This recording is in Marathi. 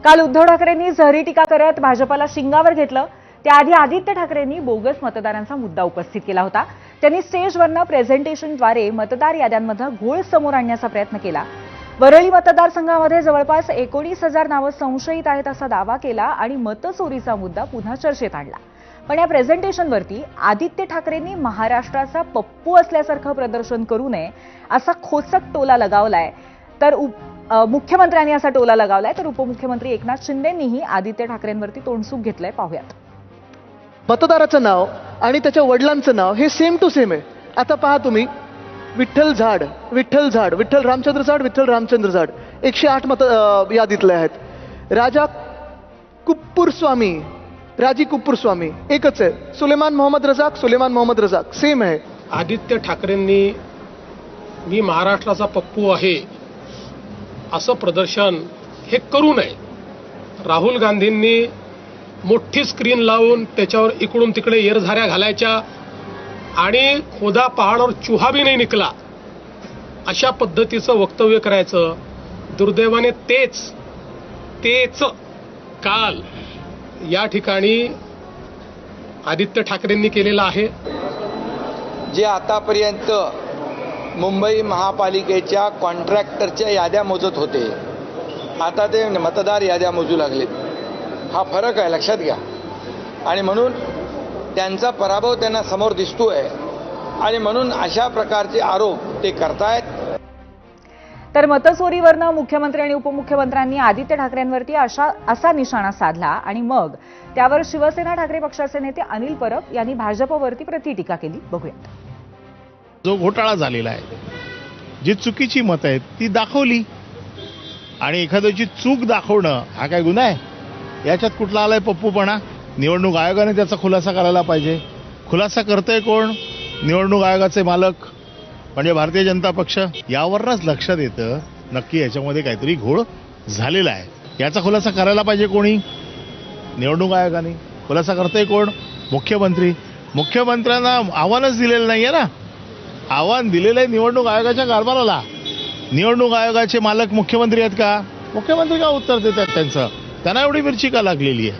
काल उद्धव ठाकरेंनी जहरी टीका करत भाजपला शिंगावर घेतलं. त्याआधी आदित्य ठाकरेंनी बोगस मतदारांचा मुद्दा उपस्थित केला होता. त्यांनी स्टेजवरनं प्रेझेंटेशनद्वारे मतदार याद्यांमध्ये घोळ समोर आणण्याचा प्रयत्न केला. वरळी मतदारसंघामध्ये जवळपास 19,000 नावं संशयित आहेत असा दावा केला आणि मतचोरीचा मुद्दा पुन्हा चर्चेत आणला. पण या प्रेझेंटेशनवरती आदित्य ठाकरेंनी महाराष्ट्राचा पप्पू असल्यासारखं प्रदर्शन करू नये असा खोचक टोला लगावलाय. तर मुख्यमंत्र्यांनी असा टोला लगावलाय तर उपमुख्यमंत्री एकनाथ शिंदेंनीही आदित्य ठाकरेंवरती तोंडसूक घेतलंय. पाहूयात. मतदाराचं नाव आणि त्याच्या वडिलांचं नाव हे सेम टू सेम आहे. आता पहा तुम्ही, विठ्ठल झाड, विठ्ठल रामचंद्र झाड, विठ्ठल रामचंद्र झाड 108 मत यादीतले आहेत. राजा कुप्पूर स्वामी, राजी कुप्पूर स्वामी एकच आहे. सुलेमान मोहम्मद रजाक सेम आहे. आदित्य ठाकरेंनी मी महाराष्ट्राचा पप्पू आहे असं प्रदर्शन हे करू नये. राहुल गांधींनी मोठी स्क्रीन लावून त्याच्यावर इकडून तिकडे येरझाऱ्या घालायच्या आणि खोदा पहाडावर चुहा भी नाही निकला अशा पद्धतीचं वक्तव्य करायचं. दुर्दैवाने तेच काल या ठिकाणी आदित्य ठाकरेंनी केलेलं आहे. जे आतापर्यंत मुंबई महापालिकेच्या कॉन्ट्रॅक्टरच्या याद्या मोजत होते, आता ते मतदार याद्या मोजू लागलेत. हा फरक आहे, लक्षात घ्या. आणि म्हणून त्यांचा पराभव त्यांना समोर दिसतोय आणि म्हणून अशा प्रकारचे आरोप ते करतायत. तर मतचोरीवरनं मुख्यमंत्री आणि उपमुख्यमंत्र्यांनी आदित्य ठाकरेंवरती असा निशाणा साधला आणि मग त्यावर शिवसेना ठाकरे पक्षाचे नेते अनिल परब यांनी भाजपवरती प्रतिटीका केली. बघूयात. जो घोटाळा झालेला आहे, जी चुकीची मतं आहेत ती दाखवली आणि एखाद्याची चूक दाखवणं हा काय गुन्हा आहे? याच्यात कुठला आलाय पप्पूपणा? निवडणूक आयोगाने त्याचा खुलासा करायला पाहिजे. खुलासा करतोय कोण? निवडणूक आयोगाचे मालक म्हणजे भारतीय जनता पक्ष. यावरच लक्षात येतं नक्की याच्यामध्ये काहीतरी घोळ झालेला आहे. याचा खुलासा करायला पाहिजे कोणी? निवडणूक आयोगाने. खुलासा करतोय कोण? मुख्यमंत्री. मुख्यमंत्र्यांना आव्हानच दिलेलं नाहीये ना. आव्हान दिलेलं आहे निवडणूक आयोगाच्या कारभाराला. निवडणूक आयोगाचे मालक मुख्यमंत्री आहेत का? मुख्यमंत्री का उत्तर देतात त्यांचं? त्यांना एवढी मिरची का लागलेली आहे?